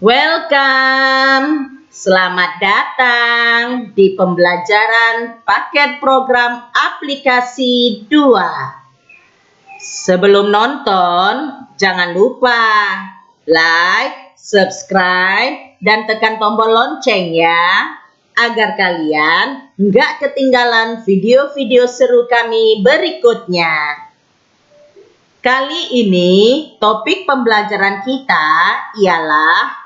Welcome, selamat datang di pembelajaran paket program aplikasi 2. Sebelum nonton, jangan lupa like, subscribe, dan tekan tombol lonceng ya, agar kalian nggak ketinggalan video-video seru kami berikutnya. Kali ini topik pembelajaran kita ialah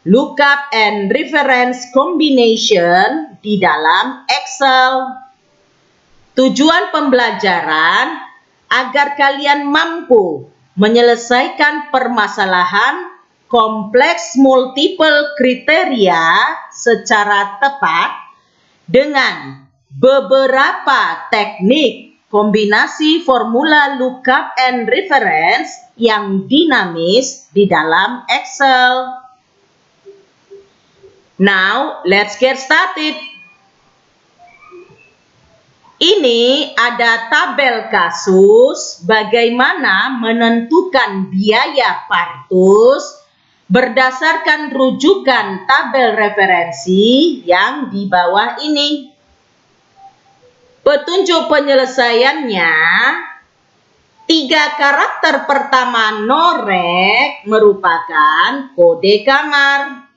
lookup and reference combination di dalam Excel. Tujuan pembelajaran agar kalian mampu menyelesaikan permasalahan kompleks multiple kriteria secara tepat dengan beberapa teknik kombinasi formula lookup and reference yang dinamis di dalam Excel. Now, let's get started. Ini ada tabel kasus bagaimana menentukan biaya partus berdasarkan rujukan tabel referensi yang di bawah ini. Petunjuk penyelesaiannya, 3 karakter pertama norek merupakan kode kamar.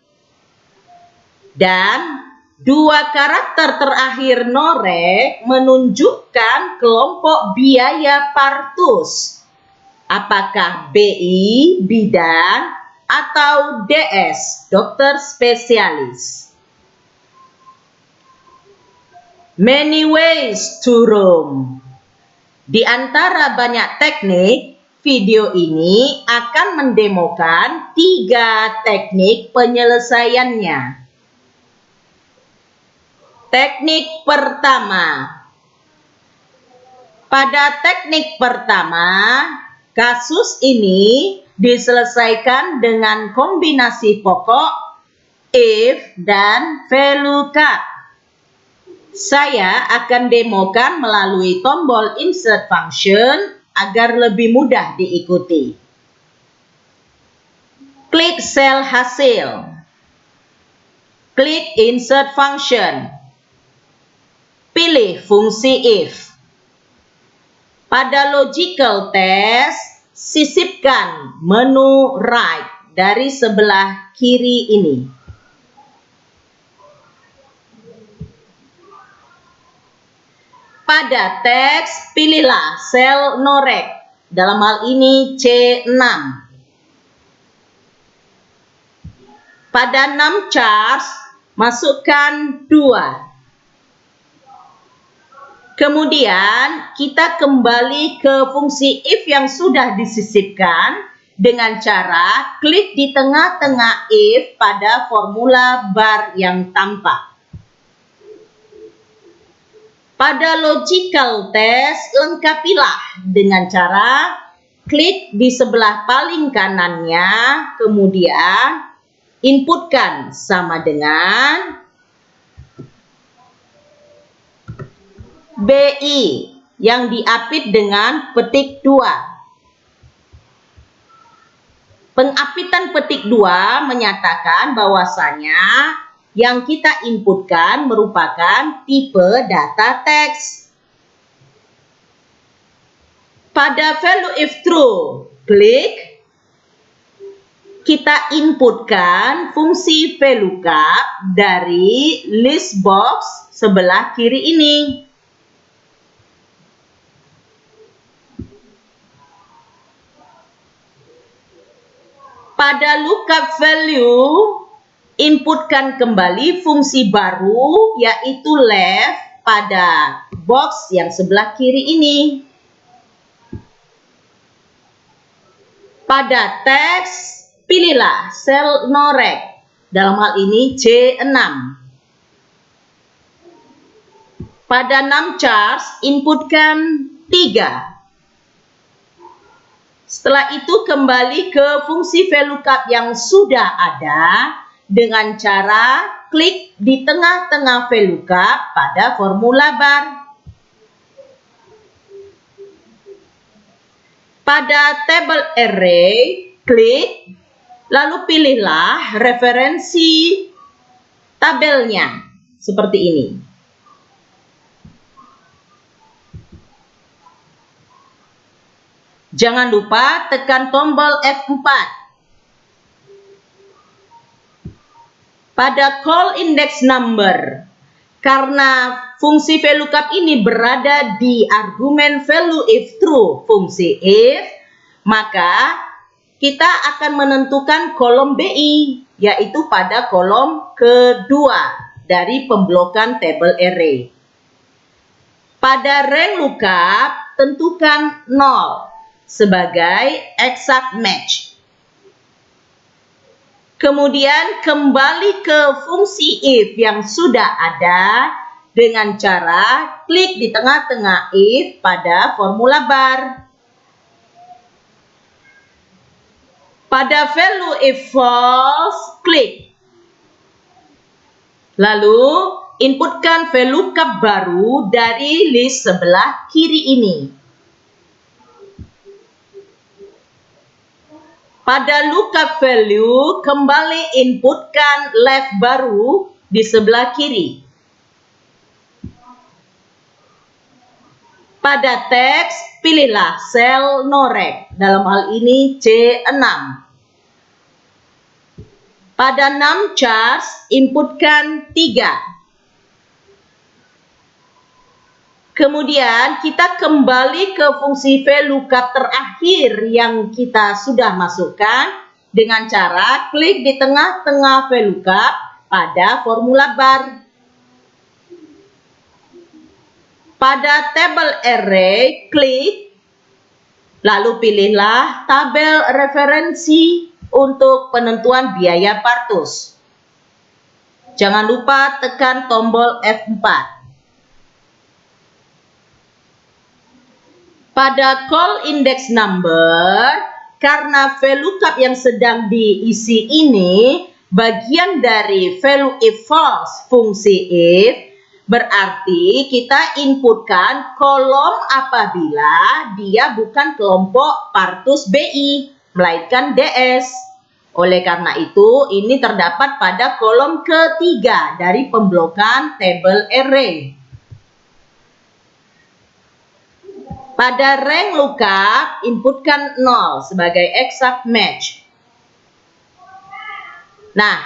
Dan 2 karakter terakhir norek menunjukkan kelompok biaya partus. Apakah BI, bidan, atau DS, dokter spesialis. Many ways to roam. Di antara banyak teknik, video ini akan mendemokan 3 teknik penyelesaiannya. Teknik pertama. Pada teknik pertama, kasus ini diselesaikan dengan kombinasi pokok if dan VLOOKUP. Saya akan demokan melalui tombol insert function agar lebih mudah diikuti. Klik sel hasil. Klik insert function. Pilih fungsi if. Pada logical test, sisipkan menu right dari sebelah kiri ini. Pada teks, pilihlah sel norek, dalam hal ini C6. Pada num charge, masukkan 2. Kemudian kita kembali ke fungsi if yang sudah disisipkan dengan cara klik di tengah-tengah if pada formula bar yang tampak. Pada logical test, lengkapilah dengan cara klik di sebelah paling kanannya, kemudian inputkan sama dengan BI yang diapit dengan petik 2. Pengapitan petik 2 menyatakan bahwasanya yang kita inputkan merupakan tipe data teks. Pada value if true, klik. Kita inputkan fungsi VLOOKUP dari list box sebelah kiri ini. Pada lookup value, inputkan kembali fungsi baru yaitu left pada box yang sebelah kiri ini. Pada teks, pilihlah sel norek, dalam hal ini C6. Pada num charge, inputkan 3. Setelah itu kembali ke fungsi VLOOKUP yang sudah ada dengan cara klik di tengah-tengah VLOOKUP pada formula bar. Pada table array, klik Lalu pilihlah referensi tabelnya seperti ini. Jangan lupa tekan tombol F4. Pada call index number, karena fungsi VLOOKUP ini berada di argumen value if true fungsi if, maka kita akan menentukan kolom BI, yaitu pada kolom kedua dari pemblokan table array. Pada rank lookup, tentukan 0 sebagai exact match. Kemudian kembali ke fungsi if yang sudah ada dengan cara klik di tengah-tengah if pada formula bar. Pada value if false, klik. Lalu inputkan VLOOKUP baru dari list sebelah kiri ini. Pada lookup value, kembali inputkan left baru di sebelah kiri. Pada teks, pilihlah sel norek, dalam hal ini C6. Pada numChars, inputkan 3. Kemudian kita kembali ke fungsi VLOOKUP terakhir yang kita sudah masukkan dengan cara klik di tengah-tengah VLOOKUP pada formula bar. Pada table array, klik, lalu pilihlah tabel referensi untuk penentuan biaya partus. Jangan lupa tekan tombol F4. Pada call index number, karena VLOOKUP yang sedang diisi ini bagian dari value if false fungsi if, berarti kita inputkan kolom apabila dia bukan kelompok partus BI, melainkan DS. Oleh karena itu, ini terdapat pada kolom ketiga dari pemblokan table array. Pada rank lookup, inputkan 0 sebagai exact match. Nah,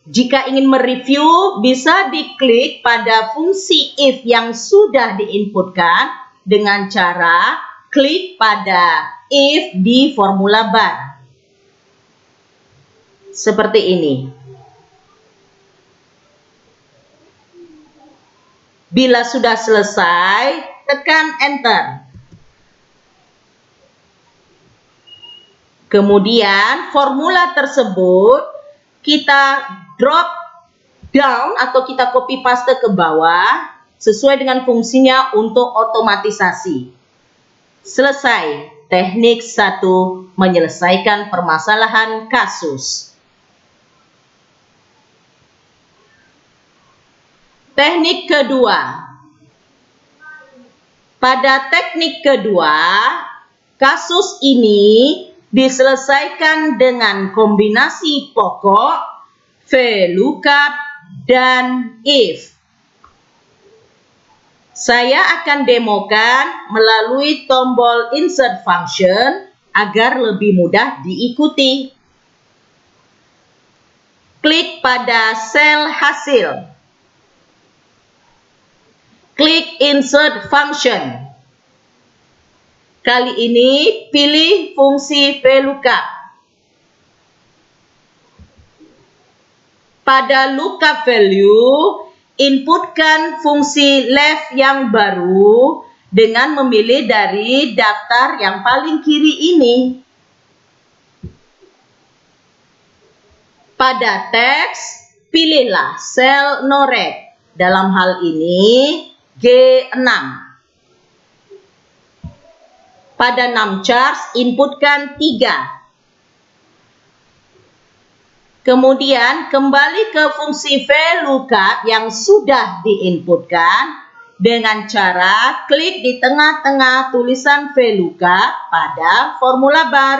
jika ingin mereview, bisa diklik pada fungsi if yang sudah diinputkan dengan cara klik pada if di formula bar. Seperti ini. Bila sudah selesai, tekan Enter. Kemudian formula tersebut kita drop down atau kita copy paste ke bawah sesuai dengan fungsinya untuk otomatisasi. Selesai teknik 1 menyelesaikan permasalahan kasus. Teknik kedua. Pada teknik kedua, kasus ini diselesaikan dengan kombinasi pokok, VLOOKUP, dan if. Saya akan demokan melalui tombol insert function agar lebih mudah diikuti. Klik pada sel hasil. Klik insert function. Kali ini pilih fungsi VLOOKUP. Pada lookup value, inputkan fungsi left yang baru dengan memilih dari daftar yang paling kiri ini. Pada teks, pilihlah sel norek, dalam hal ini G6. Pada numChars, inputkan 3. Kemudian kembali ke fungsi VLOOKUP yang sudah diinputkan dengan cara klik di tengah-tengah tulisan VLOOKUP pada formula bar.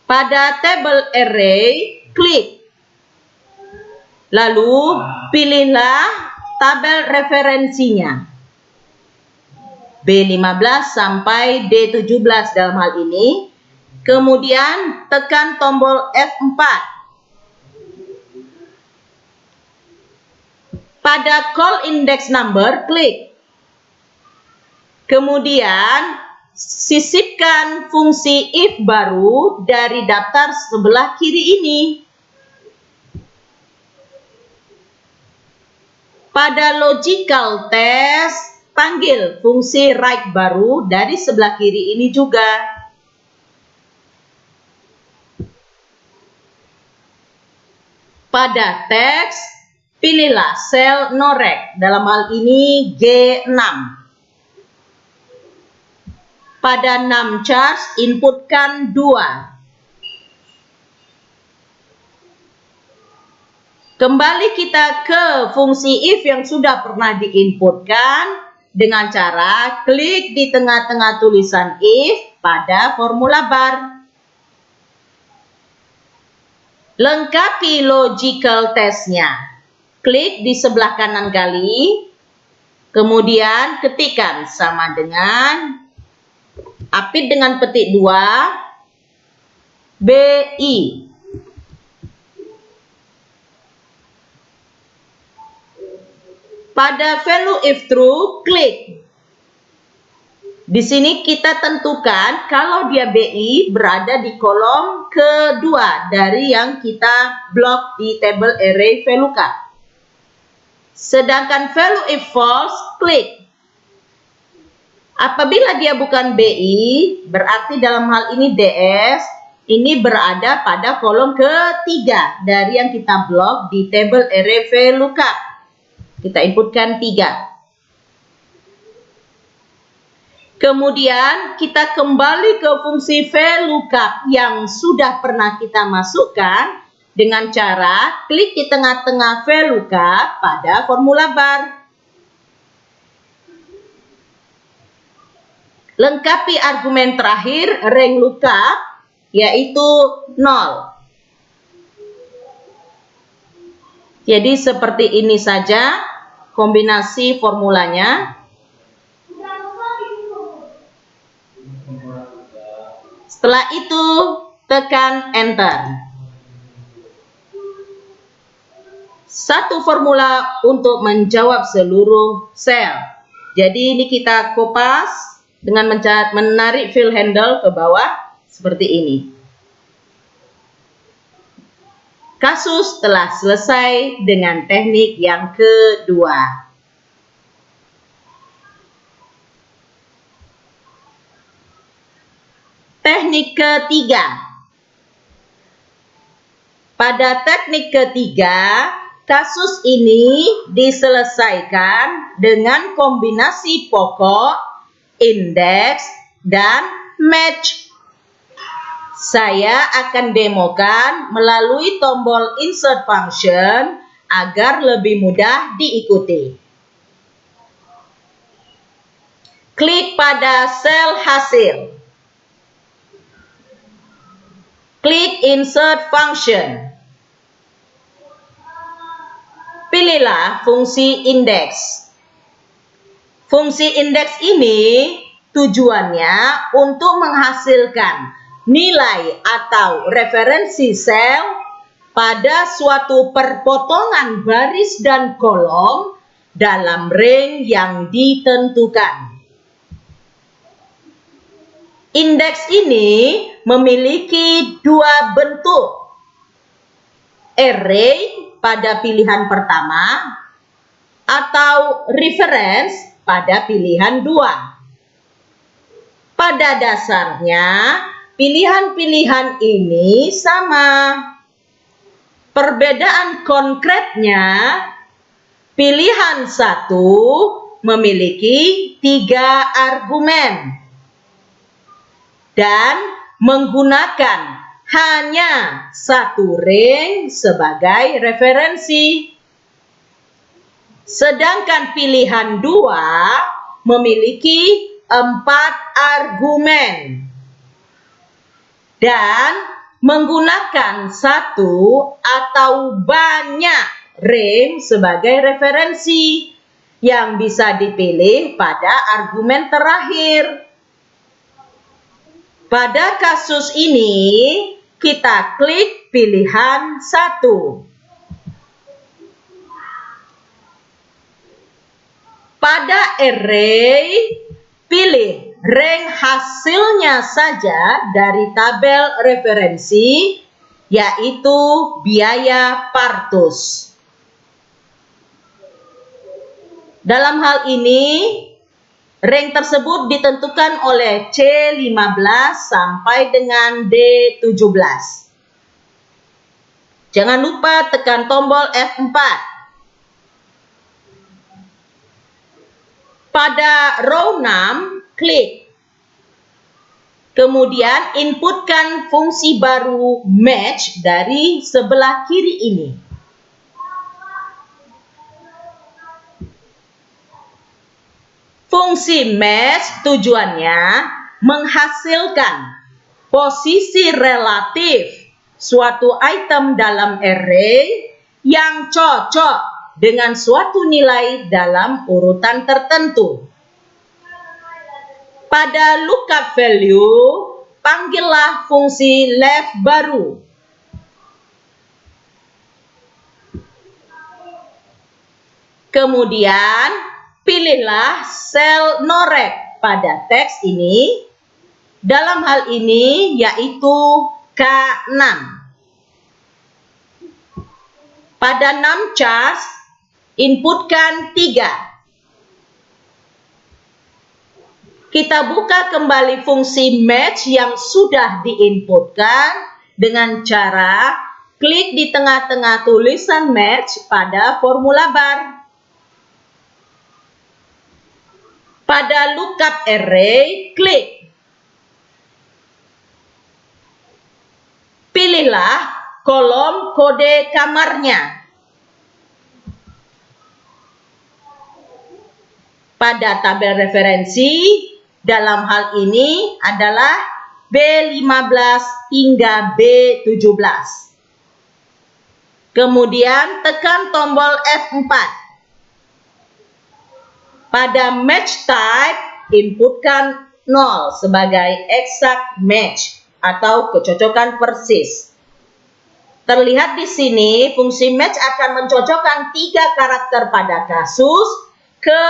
Pada table array, klik. Lalu pilihlah tabel referensinya. B15 sampai D17 dalam hal ini. Kemudian tekan tombol F4. Pada call index number, klik. Kemudian sisipkan fungsi if baru dari daftar sebelah kiri ini. Pada logical test, panggil fungsi write baru dari sebelah kiri ini juga. Pada teks, pilihlah sel norek, dalam hal ini G6. Pada num charge, inputkan 2. Kembali kita ke fungsi if yang sudah pernah diinputkan dengan cara klik di tengah-tengah tulisan if pada formula bar. Lengkapi logical test-nya. Klik di sebelah kanan kali, kemudian ketikkan sama dengan apit dengan petik 2 BI. Pada value if true, klik. Di sini kita tentukan kalau dia BI berada di kolom kedua dari yang kita blok di table array VLOOKUP. Sedangkan value if false, klik. Apabila dia bukan BI, berarti dalam hal ini DS, ini berada pada kolom ketiga dari yang kita blok di table array VLOOKUP. Kita inputkan 3. Kemudian kita kembali ke fungsi VLOOKUP yang sudah pernah kita masukkan dengan cara klik di tengah-tengah VLOOKUP pada formula bar. Lengkapi argumen terakhir rank lookup, yaitu 0. Jadi seperti ini saja kombinasi formulanya. Setelah itu tekan enter. Satu formula untuk menjawab seluruh sel. Jadi ini kita kopas dengan menarik fill handle ke bawah seperti ini. Kasus telah selesai dengan teknik yang kedua. Teknik ketiga. Pada teknik ketiga, kasus ini diselesaikan dengan kombinasi pokok, indeks, dan match. Saya akan demokan melalui tombol insert function agar lebih mudah diikuti. Klik pada sel hasil. Klik insert function. Pilihlah fungsi indeks. Fungsi indeks ini tujuannya untuk menghasilkan nilai atau referensi sel pada suatu perpotongan baris dan kolom dalam range yang ditentukan. Indeks ini memiliki dua bentuk. Array pada pilihan pertama atau reference pada pilihan 2. Pada dasarnya, pilihan-pilihan ini sama. Perbedaan konkretnya, pilihan 1 memiliki 3 argumen dan menggunakan hanya satu range sebagai referensi. Sedangkan pilihan 2 memiliki 4 argumen dan menggunakan satu atau banyak range sebagai referensi yang bisa dipilih pada argumen terakhir. Pada kasus ini, kita klik pilihan 1. Pada array, pilih rank hasilnya saja dari tabel referensi, yaitu biaya partus. Dalam hal ini, rank tersebut ditentukan oleh C15 sampai dengan D17. Jangan lupa tekan tombol F4. Pada row 6, klik. Kemudian inputkan fungsi baru match dari sebelah kiri ini. Fungsi match tujuannya menghasilkan posisi relatif suatu item dalam array yang cocok dengan suatu nilai dalam urutan tertentu. Pada lookup value, panggillah fungsi left baru. Kemudian, pilihlah sel norek pada teks ini. Dalam hal ini, yaitu K6. Pada numChars, inputkan 3. Kita buka kembali fungsi match yang sudah diinputkan dengan cara klik di tengah-tengah tulisan match pada formula bar. Pada lookup array, klik. Pilihlah kolom kode kamarnya. Pada tabel referensi, dalam hal ini adalah B15 hingga B17. Kemudian tekan tombol F4. Pada match type, inputkan 0 sebagai exact match atau kecocokan persis. Terlihat di sini, fungsi match akan mencocokkan 3 karakter pada kasus ke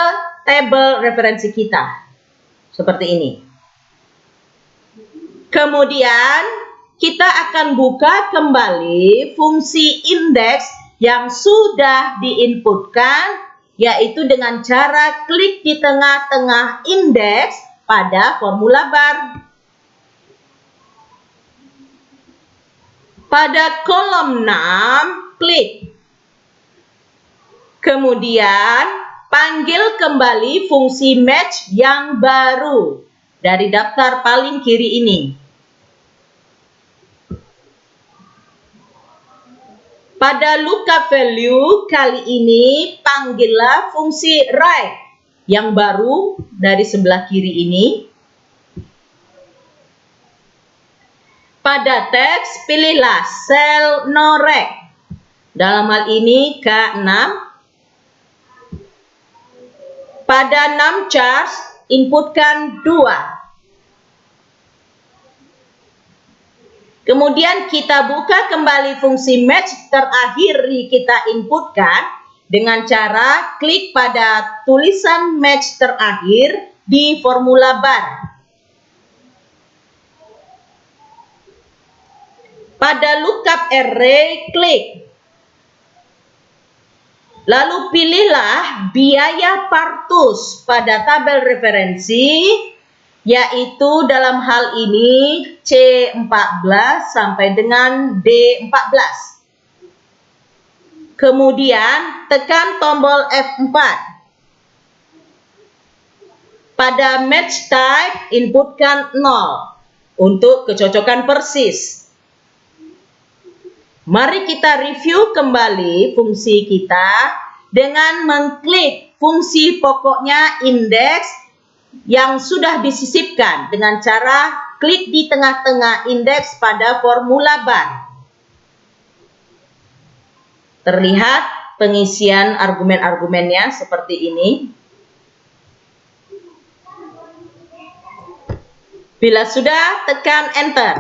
tabel referensi kita. Seperti ini. Kemudian, kita akan buka kembali fungsi indeks yang sudah diinputkan, yaitu dengan cara klik di tengah-tengah indeks pada formula bar. Pada kolom 6, klik. Kemudian, panggil kembali fungsi match yang baru dari daftar paling kiri ini. Pada lookup value kali ini panggillah fungsi right yang baru dari sebelah kiri ini. Pada teks pilihlah sel norek. Dalam hal ini K6. Pada numChars, inputkan 2. Kemudian kita buka kembali fungsi match terakhir kita inputkan dengan cara klik pada tulisan match terakhir di formula bar. Pada lookup array, klik. Lalu pilihlah biaya partus pada tabel referensi, yaitu dalam hal ini C14 sampai dengan D14. Kemudian tekan tombol F4. Pada match type, inputkan 0 untuk kecocokan persis. Mari kita review kembali fungsi kita dengan mengklik fungsi pokoknya indeks yang sudah disisipkan dengan cara klik di tengah-tengah indeks pada formula bar. Terlihat pengisian argumen-argumennya seperti ini. Bila sudah, tekan enter.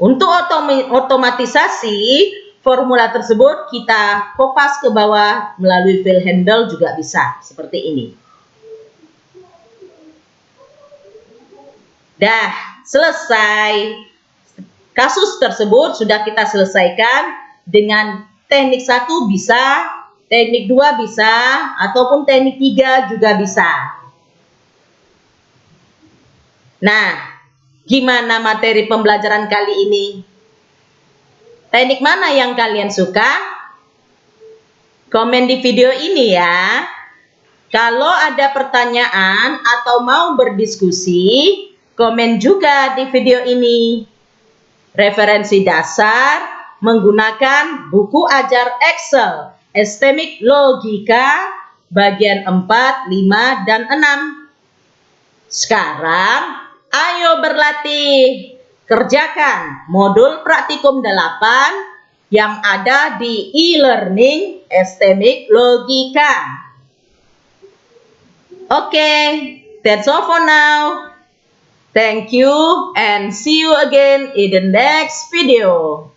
Untuk otomatisasi formula tersebut, kita kopas ke bawah melalui file handle juga bisa, seperti ini. Dah, selesai. Kasus tersebut sudah kita selesaikan dengan teknik 1 bisa, teknik 2 bisa, ataupun teknik 3 juga bisa. Nah, gimana materi pembelajaran kali ini? Teknik mana yang kalian suka? Komen di video ini ya. Kalau ada pertanyaan atau mau berdiskusi, komen juga di video ini. Referensi dasar menggunakan buku ajar Excel, Estetik Logika, bagian 4, 5, dan 6. Sekarang, ayo berlatih. Kerjakan modul praktikum 8 yang ada di e-learning Estetik Logika. Okay, that's all for now. Thank you and see you again in the next video.